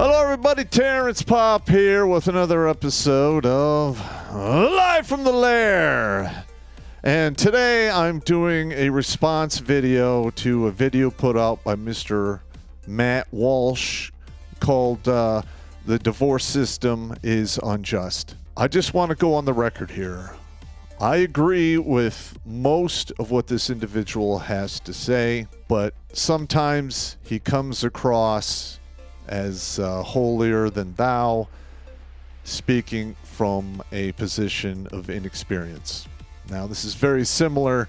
Hello, everybody. Terrence Popp here with another episode of Live from the Lair. And today I'm doing a response video to a video put out by Mr. Matt Walsh called The Divorce System is Unjust. I just want to go on the record here. I agree with most of what this individual has to say, but sometimes he comes across as holier than thou, speaking from a position of inexperience. Now, this is very similar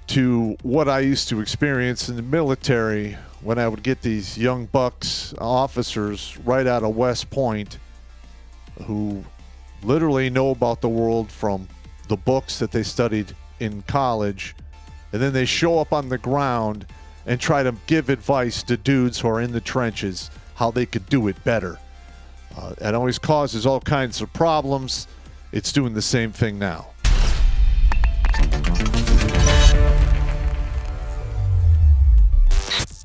to what I used to experience in the military when I would get these young bucks, officers right out of West Point who literally know about the world from the books that they studied in college, and then they show up on the ground and try to give advice to dudes who are in the trenches how they could do it better. It always causes all kinds of problems. It's doing the same thing now.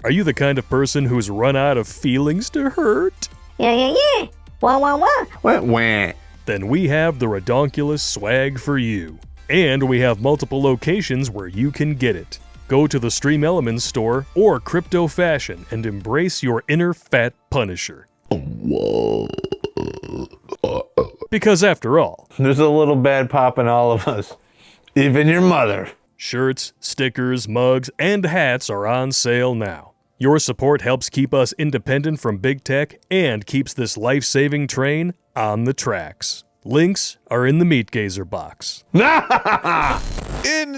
Are you the kind of person who's run out of feelings to hurt? Yeah. Wah, wah, wah. Wah. Then we have the Redonkulas swag for you. And we have multiple locations where you can get it. Go to the Stream Elements store or Crypto Fashion and embrace your inner fat punisher. Because after all, There's a little bad pop in all of us. Even your mother. shirts, stickers, mugs, and hats are on sale now. Your support helps keep us independent from big tech and keeps this life-saving train on the tracks. Links are in the Meat Gazer box. In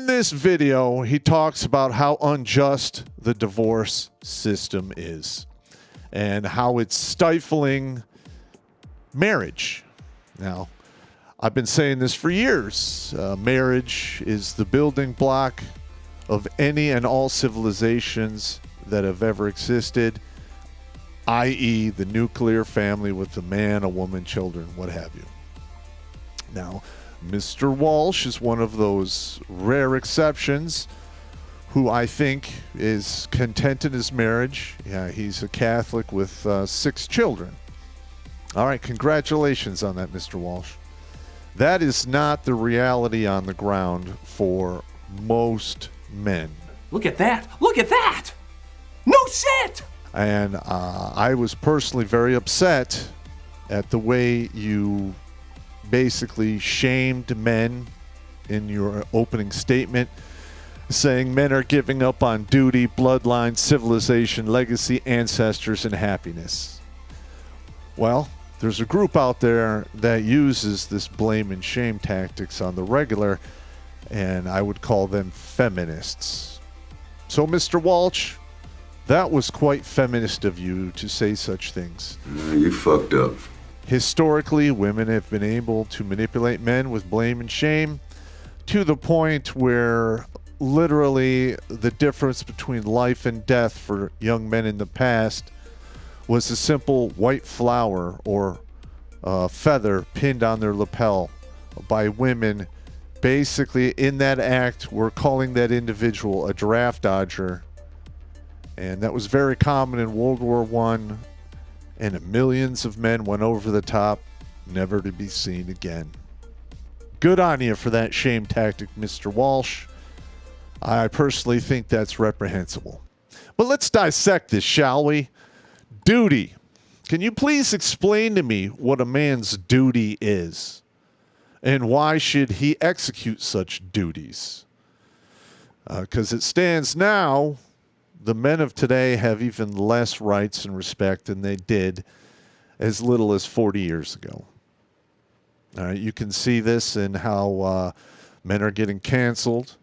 this video, he talks about how unjust the divorce system is and how it's stifling marriage. Now, I've been saying this for years. Marriage is the building block of any and all civilizations that have ever existed, i.e. the nuclear family with a man, a woman, children, what have you. Now, Mr. Walsh is one of those rare exceptions who I think is content in his marriage. Yeah, he's a Catholic with 6 children. All right, congratulations on that, Mr. Walsh. That is not the reality on the ground for most men. Look at that! Look at that! No shit! And I was personally very upset at the way you basically shamed men in your opening statement, saying men are giving up on duty, bloodline, civilization, legacy, ancestors, and happiness. Well, there's a group out there that uses this blame and shame tactics on the regular, and I would call them feminists. So, Mr. Walsh, that was quite feminist of you to say such things. You fucked up. Historically, women have been able to manipulate men with blame and shame to the point where literally the difference between life and death for young men in the past was a simple white flower or feather pinned on their lapel by women. Basically, in that act, we're calling that individual a draft dodger. And that was very common in World War I. And millions of men went over the top, never to be seen again. Good on you for that shame tactic, Mr. Walsh. I personally think that's reprehensible. But let's dissect this, shall we? Duty. Can you please explain to me what a man's duty is? And why should he execute such duties? Because it stands now, the men of today have even less rights and respect than they did as little as 40 years ago. All right, you can see this in how men are getting canceled,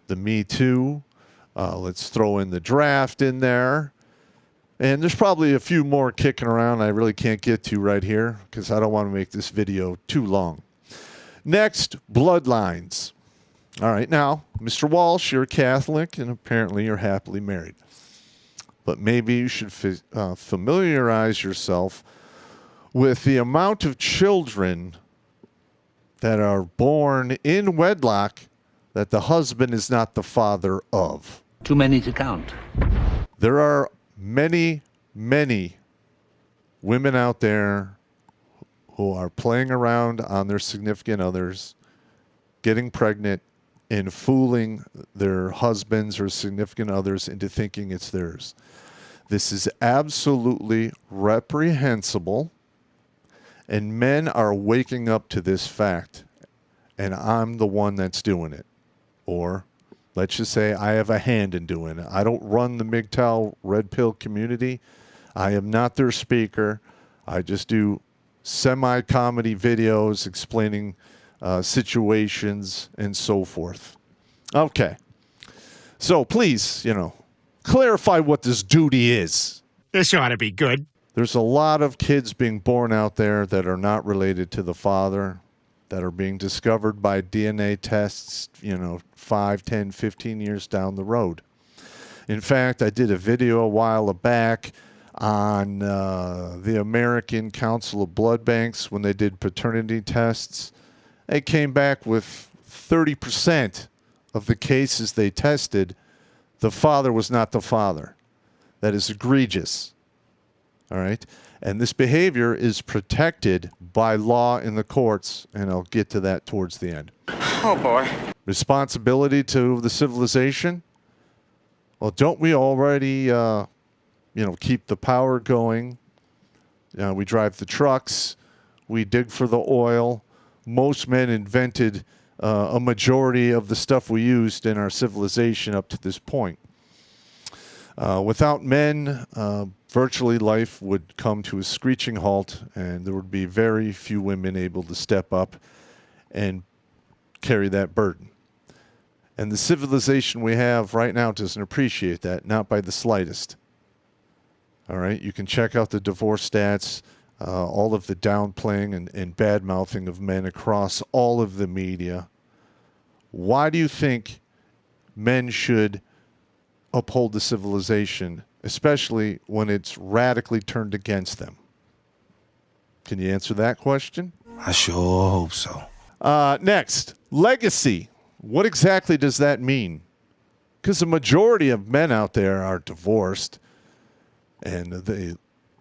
the Me Too. Let's throw in the draft in there. And there's probably a few more kicking around I really can't get to right here because I don't want to make this video too long. Next, bloodlines. All right, now, Mr. Walsh, you're a Catholic and apparently you're happily married. But maybe you should familiarize yourself with the amount of children that are born in wedlock that the husband is not the father of. Too many to count. There are many, many women out there who are playing around on their significant others, getting pregnant, and fooling their husbands or significant others into thinking it's theirs. This is absolutely reprehensible, and men are waking up to this fact, and I'm the one that's doing it. Or let's just say I have a hand in doing it. I don't run the MGTOW Red Pill community. I am not their speaker. I just do semi-comedy videos explaining situations and so forth. Okay. So please, clarify what this duty is. This ought to be good. There's a lot of kids being born out there that are not related to the father, that are being discovered by DNA tests, 5, 10, 15 years down the road. In fact, I did a video a while back on the American Council of Blood Banks when they did paternity tests. They came back with 30% of the cases they tested, the father was not the father. That is egregious. All right? And this behavior is protected by law in the courts, and I'll get to that towards the end. Oh, boy. Responsibility to the civilization? Well, don't we already, keep the power going? We drive the trucks. We dig for the oil. Most men invented a majority of the stuff we used in our civilization up to this point. Without men, virtually life would come to a screeching halt, and there would be very few women able to step up and carry that burden. And the civilization we have right now doesn't appreciate that, not by the slightest. All right, you can check out the divorce stats, all of the downplaying and bad-mouthing of men across all of the media. Why do you think men should uphold the civilization, especially when it's radically turned against them? Can you answer that question? I sure hope so. Next, legacy. What exactly does that mean? Because the majority of men out there are divorced, and they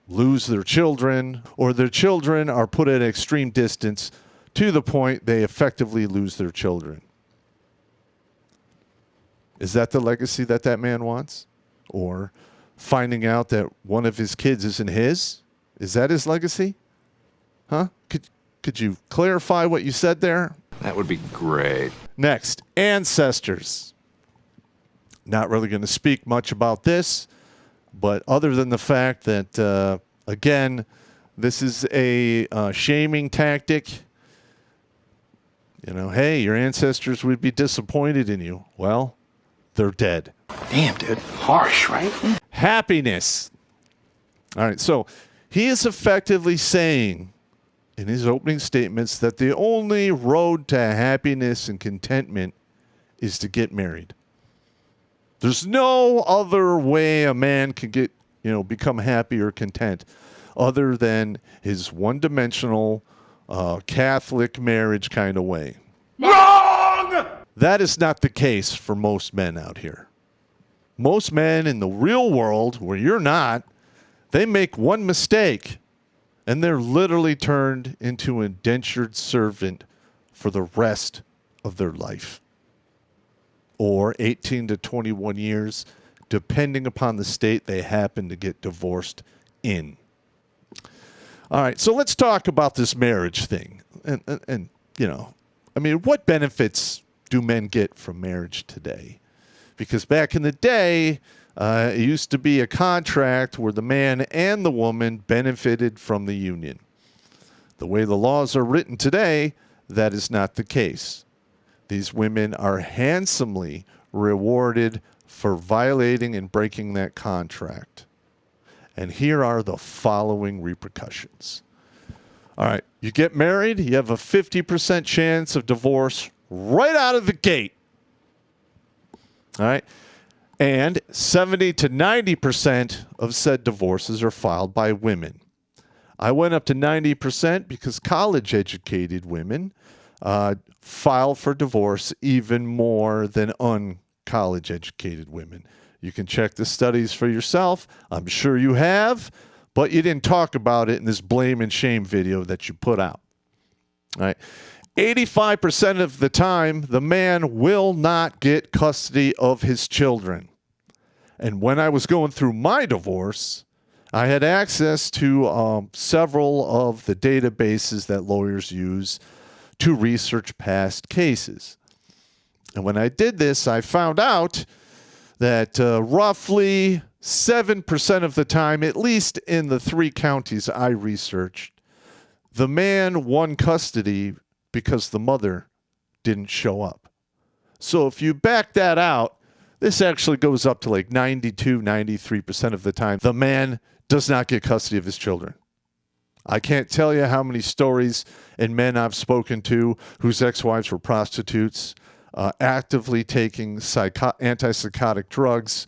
lose their children, or their children are put at extreme distance to the point they effectively lose their children. Is that the legacy that man wants? Or finding out that one of his kids isn't his? Is that his legacy? Huh? Could you clarify what you said there? That would be great. Next, ancestors. Not really going to speak much about this, but other than the fact that, again, this is a shaming tactic. Hey, your ancestors would be disappointed in you. Well, they're dead. Damn, dude. Harsh, right? Happiness. All right, so he is effectively saying in his opening statements that the only road to happiness and contentment is to get married. There's no other way a man can get, become happy or content other than his one-dimensional Catholic marriage kind of way. Wrong! That is not the case for most men out here. Most men in the real world, where you're not, they make one mistake, and they're literally turned into an indentured servant for the rest of their life. Or 18 to 21 years, depending upon the state they happen to get divorced in. All right, so let's talk about this marriage thing. And what benefits do men get from marriage today? Because back in the day, it used to be a contract where the man and the woman benefited from the union. The way the laws are written today, that is not the case. These women are handsomely rewarded for violating and breaking that contract. And here are the following repercussions. All right, you get married, you have a 50% chance of divorce right out of the gate. All right, and 70 to 90% of said divorces are filed by women. I went up to 90% because college-educated women file for divorce even more than uncollege-educated women. You can check the studies for yourself. I'm sure you have, but you didn't talk about it in this blame and shame video that you put out. All right. 85% of the time, the man will not get custody of his children. And when I was going through my divorce, I had access to several of the databases that lawyers use to research past cases. And when I did this, I found out that roughly 7% of the time, at least in the 3 counties I researched, the man won custody because the mother didn't show up. So if you back that out, this actually goes up to like 92, 93% of the time. The man does not get custody of his children. I can't tell you how many stories and men I've spoken to whose ex-wives were prostitutes, actively taking antipsychotic drugs,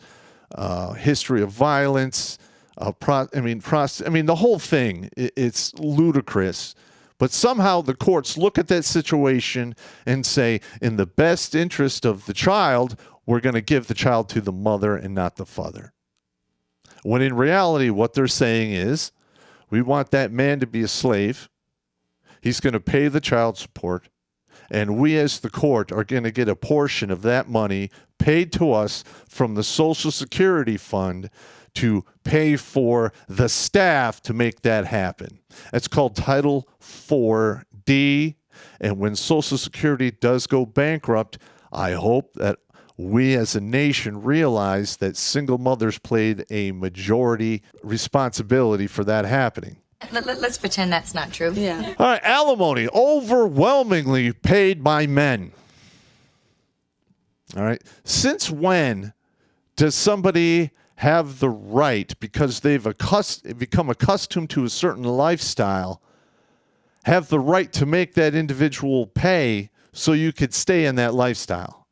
history of violence. The whole thing, it's ludicrous. But somehow the courts look at that situation and say, in the best interest of the child, we're going to give the child to the mother and not the father. When in reality, what they're saying is, we want that man to be a slave. He's going to pay the child support. And we as the court are going to get a portion of that money paid to us from the Social Security Fund to pay for the staff to make that happen. That's called Title 4D. And when Social Security does go bankrupt, I hope that we as a nation realize that single mothers played a majority responsibility for that happening. Let's pretend that's not true. Yeah. All right, alimony, overwhelmingly paid by men. All right, since when does somebody have the right, because they've become accustomed to a certain lifestyle, have the right to make that individual pay so you could stay in that lifestyle?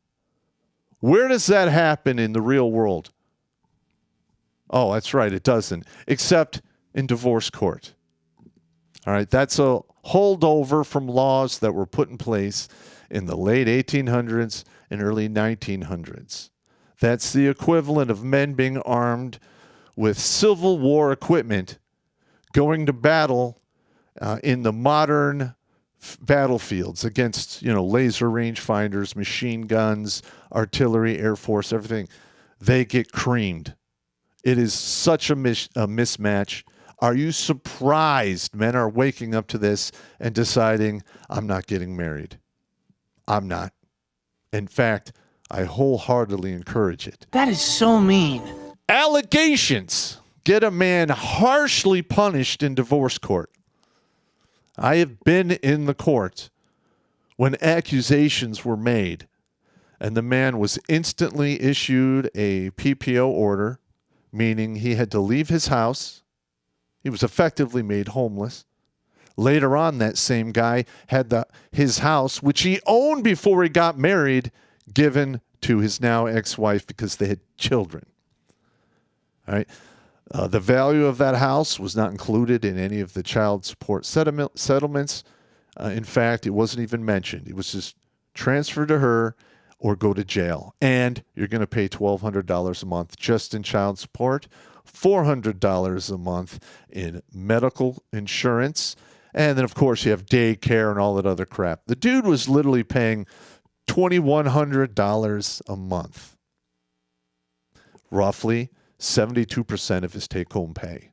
Where does that happen in the real world? Oh, that's right, it doesn't, except in divorce court. All right, that's a holdover from laws that were put in place in the late 1800s and early 1900s. That's the equivalent of men being armed with Civil War equipment going to battle in the modern battlefields against, laser rangefinders, machine guns, artillery, Air Force, everything. They get creamed. It is such a mismatch. Are you surprised men are waking up to this and deciding, I'm not getting married? I'm not. In fact, I wholeheartedly encourage it. That is so mean. Allegations get a man harshly punished in divorce court. I have been in the court when accusations were made, and the man was instantly issued a PPO order, meaning he had to leave his house. He was effectively made homeless. Later on, that same guy had his house, which he owned before he got married, given to his now ex-wife because they had children. All right. The value of that house was not included in any of the child support settlements. In fact, it wasn't even mentioned. It was just transfer to her or go to jail. And you're going to pay $1,200 a month just in child support, $400 a month in medical insurance, and then, of course, you have daycare and all that other crap. The dude was literally paying $2,100 a month. Roughly 72% of his take-home pay.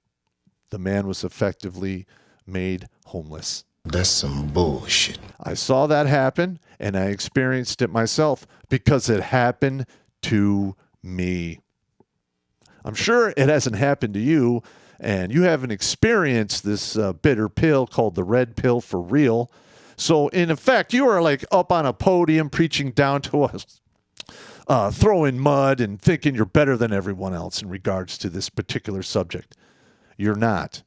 The man was effectively made homeless. That's some bullshit. I saw that happen, and I experienced it myself because it happened to me. I'm sure it hasn't happened to you, and you haven't experienced this bitter pill called the red pill for real. So, in effect, you are like up on a podium preaching down to us, throwing mud and thinking you're better than everyone else in regards to this particular subject. You're not.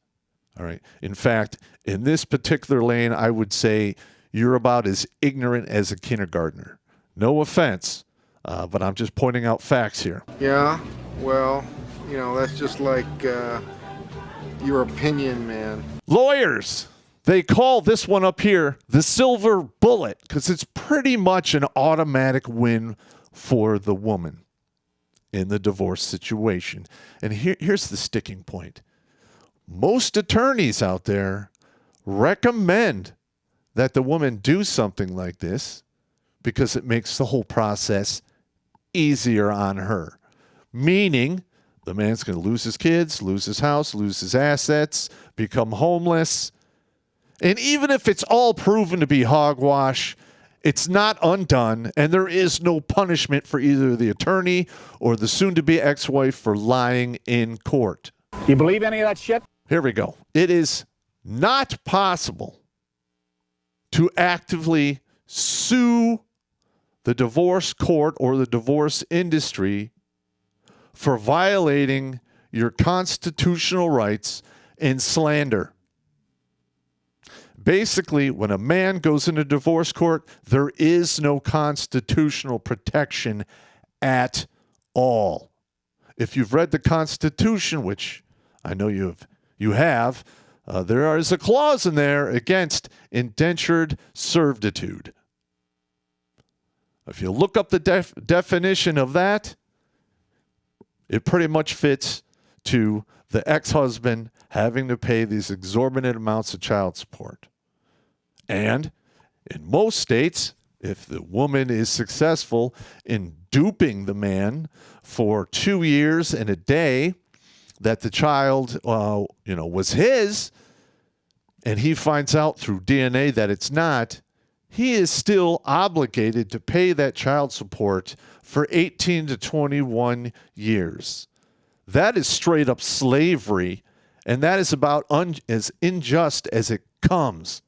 All right. In fact, in this particular lane, I would say you're about as ignorant as a kindergartner. No offense, but I'm just pointing out facts here. Yeah, well, that's just like your opinion, man. Lawyers, they call this one up here the silver bullet because it's pretty much an automatic win for the woman in the divorce situation. And here's the sticking point. most attorneys out there recommend that the woman do something like this because it makes the whole process easier on her. Meaning, the man's going to lose his kids, lose his house, lose his assets, become homeless. And even if it's all proven to be hogwash, it's not undone, and there is no punishment for either the attorney or the soon-to-be ex-wife for lying in court. You believe any of that shit? Here we go. It is not possible to actively sue the divorce court or the divorce industry for violating your constitutional rights and slander. Basically, when a man goes into divorce court, there is no constitutional protection at all. If you've read the Constitution, which I know you have, there is a clause in there against indentured servitude. If you look up the definition of that, it pretty much fits to the ex-husband having to pay these exorbitant amounts of child support. And in most states, if the woman is successful in duping the man for 2 years and a day that the child, was his, and he finds out through DNA that it's not, he is still obligated to pay that child support for 18 to 21 years. That is straight up slavery, and that is about as unjust as it comes.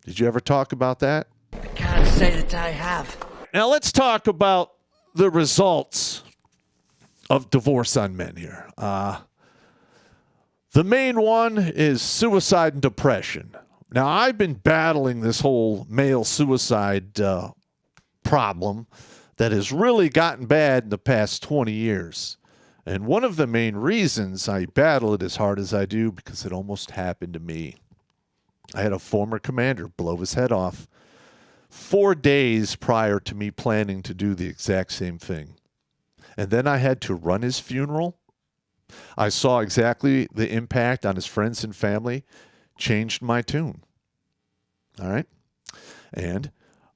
Did you ever talk about that? I can't say that I have. Now let's talk about the results of divorce on men here. The main one is suicide and depression. Now, I've been battling this whole male suicide problem that has really gotten bad in the past 20 years. And one of the main reasons I battle it as hard as I do, because it almost happened to me. I had a former commander blow his head off 4 days prior to me planning to do the exact same thing. And then I had to run his funeral. I saw exactly the impact on his friends and family. Changed my tune. All right? And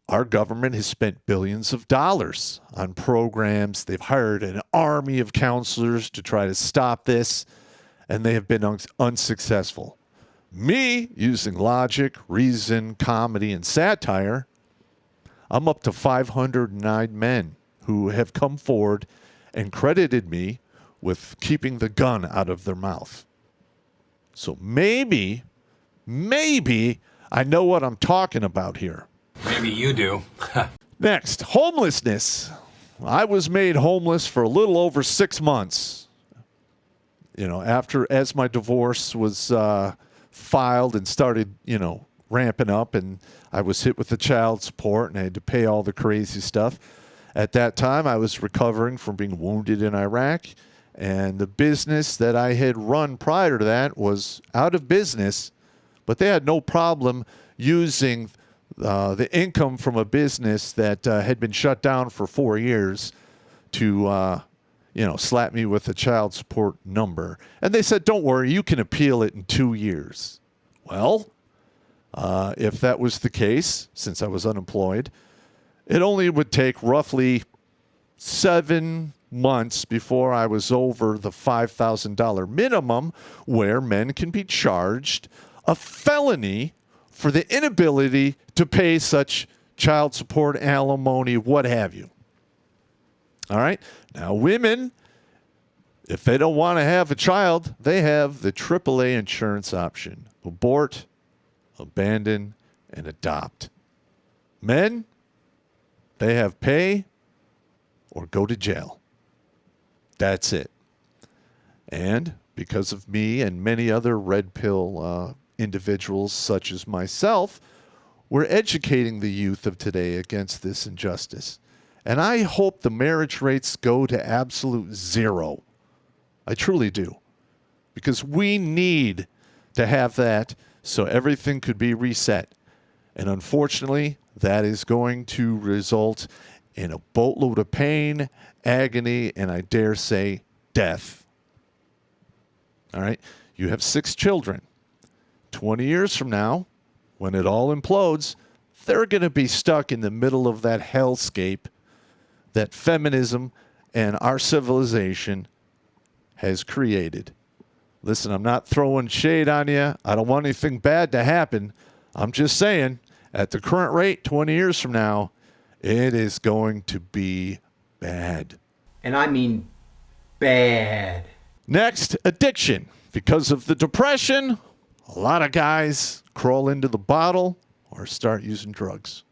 our government has spent billions of dollars on programs. They've hired an army of counselors to try to stop this, and they have been unsuccessful. Me, using logic, reason, comedy, and satire, I'm up to 509 men who have come forward and credited me with keeping the gun out of their mouth. So maybe I know what I'm talking about here. Maybe you do. Next, homelessness. I was made homeless for a little over 6 months. As my divorce was filed and started, ramping up, and I was hit with the child support and I had to pay all the crazy stuff. At that time, I was recovering from being wounded in Iraq, and the business that I had run prior to that was out of business, but they had no problem using the income from a business that had been shut down for 4 years to, slap me with a child support number. And they said, don't worry, you can appeal it in 2 years. Well, if that was the case, since I was unemployed, it only would take roughly 7 months before I was over the $5,000 minimum, where men can be charged a felony for the inability to pay such child support, alimony, what have you. All right? Now, women, if they don't want to have a child, they have the AAA insurance option. Abort, abandon, and adopt. Men, they have pay or go to jail. That's it. And because of me and many other red pill individuals such as myself, we're educating the youth of today against this injustice. And I hope the marriage rates go to absolute zero. I truly do. Because we need to have that so everything could be reset. And unfortunately, that is going to result in a boatload of pain, agony, and I dare say death. All right? You have 6 children. 20 years from now, when it all implodes, they're going to be stuck in the middle of that hellscape that feminism and our civilization has created. Listen, I'm not throwing shade on you. I don't want anything bad to happen. I'm just saying, at the current rate, 20 years from now, it is going to be bad. And I mean bad. Next, addiction. Because of the depression, a lot of guys crawl into the bottle or start using drugs.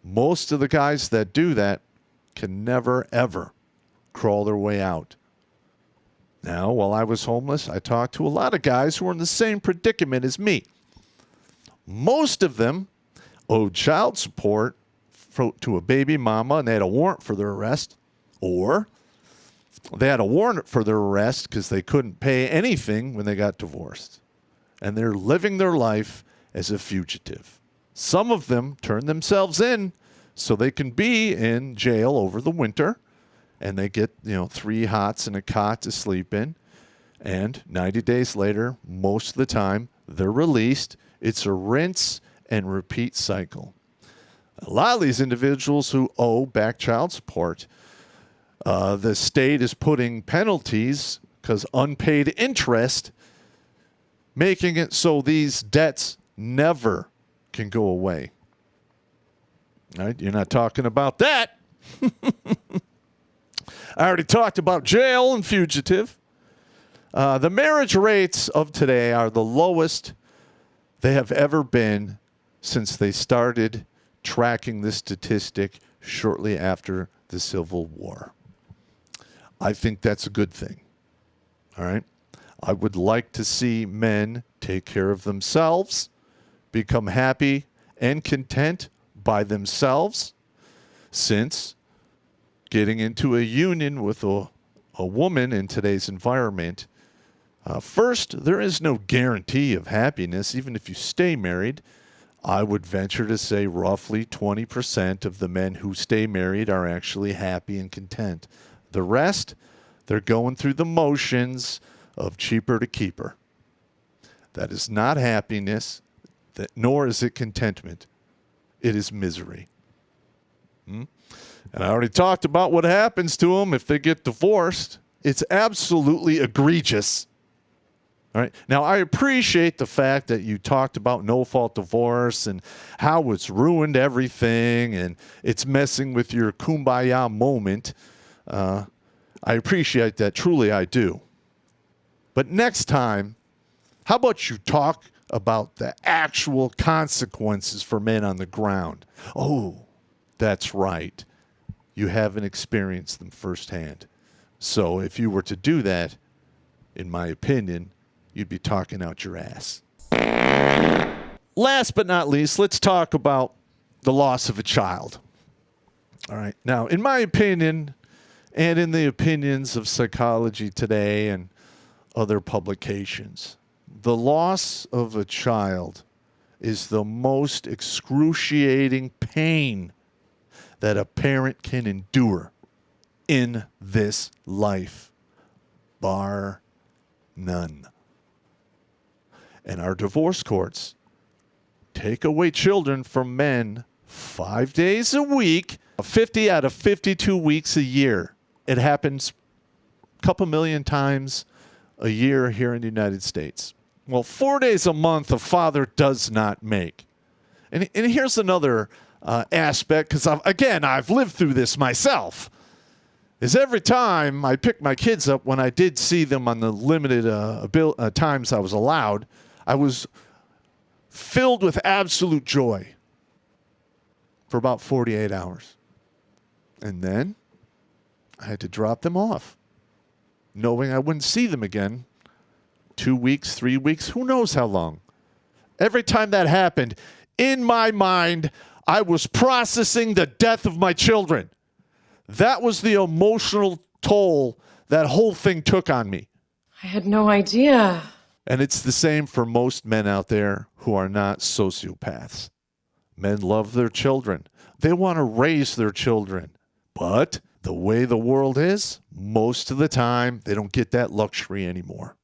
Most of the guys that do that can never, ever crawl their way out. Now, while I was homeless, I talked to a lot of guys who were in the same predicament as me. Most of them owed child support to a baby mama, and they had a warrant for their arrest, or they had a warrant for their arrest because they couldn't pay anything when they got divorced. And they're living their life as a fugitive. Some of them turn themselves in so they can be in jail over the winter, and they get, 3 hots and a cot to sleep in. And 90 days later, most of the time, they're released. It's a rinse and repeat cycle. A lot of these individuals who owe back child support, the state is putting penalties because unpaid interest, making it so these debts never can go away. All right? You're not talking about that. I already talked about jail and fugitive. The marriage rates of today are the lowest they have ever been since they started tracking this statistic shortly after the Civil War. I think that's a good thing. All right? I would like to see men take care of themselves, become happy and content by themselves, since getting into a union with a woman in today's environment, first, there is no guarantee of happiness, even if you stay married. I would venture to say roughly 20% of the men who stay married are actually happy and content. The rest, they're going through the motions of cheaper to keeper. That is not happiness, nor is it contentment. It is misery. And I already talked about what happens to them if they get divorced. It's absolutely egregious. All right. Now, I appreciate the fact that you talked about no-fault divorce and how it's ruined everything and it's messing with your kumbaya moment. I appreciate that. Truly, I do. But next time, how about you talk about the actual consequences for men on the ground? Oh, that's right. You haven't experienced them firsthand. So if you were to do that, in my opinion, you'd be talking out your ass. Last but not least, let's talk about the loss of a child. All right. Now, in my opinion, and in the opinions of Psychology Today and other publications, the loss of a child is the most excruciating pain that a parent can endure in this life, bar none. And our divorce courts take away children from men 5 days a week, 50 out of 52 weeks a year. It happens a couple million times a year here in the United States. Well, 4 days a month a father does not make. And here's another aspect, because I've lived through this myself, is every time I picked my kids up, when I did see them on the limited times I was allowed, I was filled with absolute joy for about 48 hours. And then I had to drop them off, knowing I wouldn't see them again 2 weeks, 3 weeks, who knows how long. Every time that happened, in my mind, I was processing the death of my children. That was the emotional toll that whole thing took on me. I had no idea. And it's the same for most men out there who are not sociopaths. Men love their children. They want to raise their children. But the way the world is, most of the time, they don't get that luxury anymore.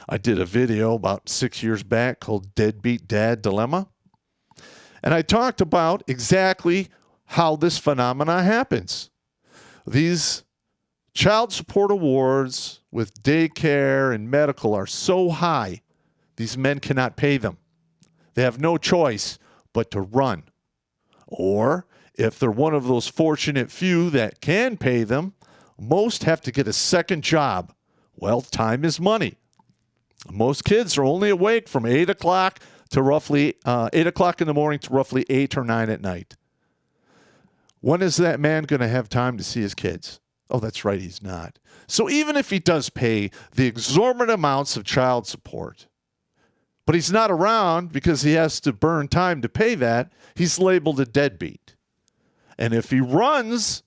I did a video about 6 years back called Deadbeat Dad Dilemma. And I talked about exactly how this phenomena happens. These child support awards with daycare and medical are so high, these men cannot pay them. They have no choice but to run. Or if they're one of those fortunate few that can pay them, most have to get a second job. Well, time is money. Most kids are only awake from 8 o'clock to roughly 8 o'clock in the morning to roughly 8 or 9 at night. When is that man going to have time to see his kids? Oh, that's right, he's not. So even if he does pay the exorbitant amounts of child support, but he's not around because he has to burn time to pay that, he's labeled a deadbeat. And if he runs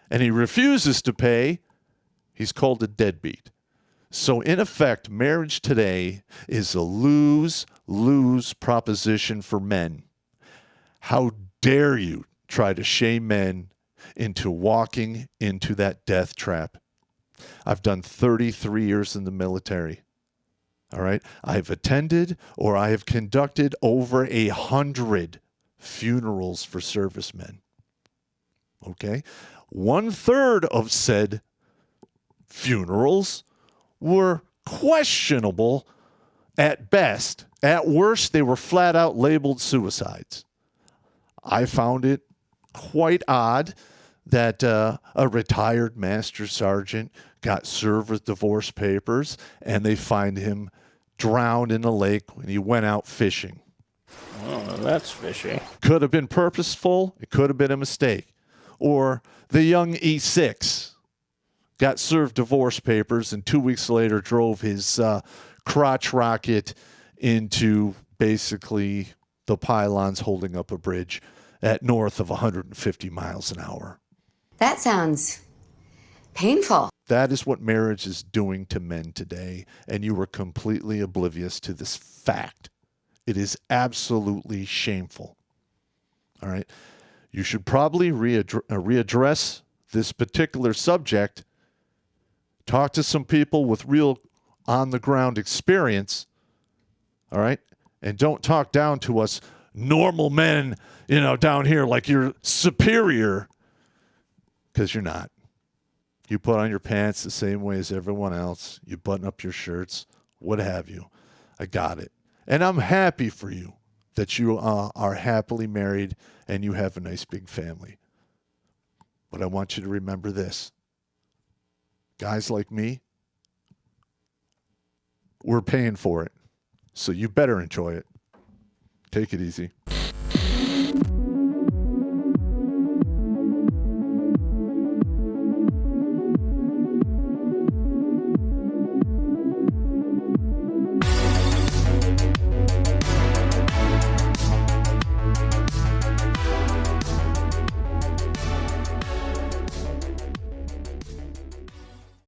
and he refuses to pay, he's called a deadbeat. So in effect, marriage today is a lose-lose proposition for men. How dare you try to shame men into walking into that death trap? I've done 33 years in the military. All right. I've attended or I have conducted over 100 funerals for servicemen. Okay. 1/3 of said funerals were questionable at best. At worst, they were flat out labeled suicides. I found it quite odd that a retired master sergeant got served with divorce papers and they find him drowned in a lake when he went out fishing. Oh, that's fishy. Could have been purposeful. It could have been a mistake. Or the young E6 got served divorce papers and 2 weeks later drove his crotch rocket into basically the pylons holding up a bridge at north of 150 miles an hour. That sounds painful. That is what marriage is doing to men today, and you are completely oblivious to this fact. It is absolutely shameful. All right? You should probably readdress this particular subject. Talk to some people with real on-the-ground experience. All right? And don't talk down to us normal men, down here like you're superior, because you're not. You put on your pants the same way as everyone else. You button up your shirts, what have you. I got it. And I'm happy for you that you are happily married and you have a nice big family. But I want you to remember this. Guys like me, we're paying for it. So you better enjoy it. Take it easy.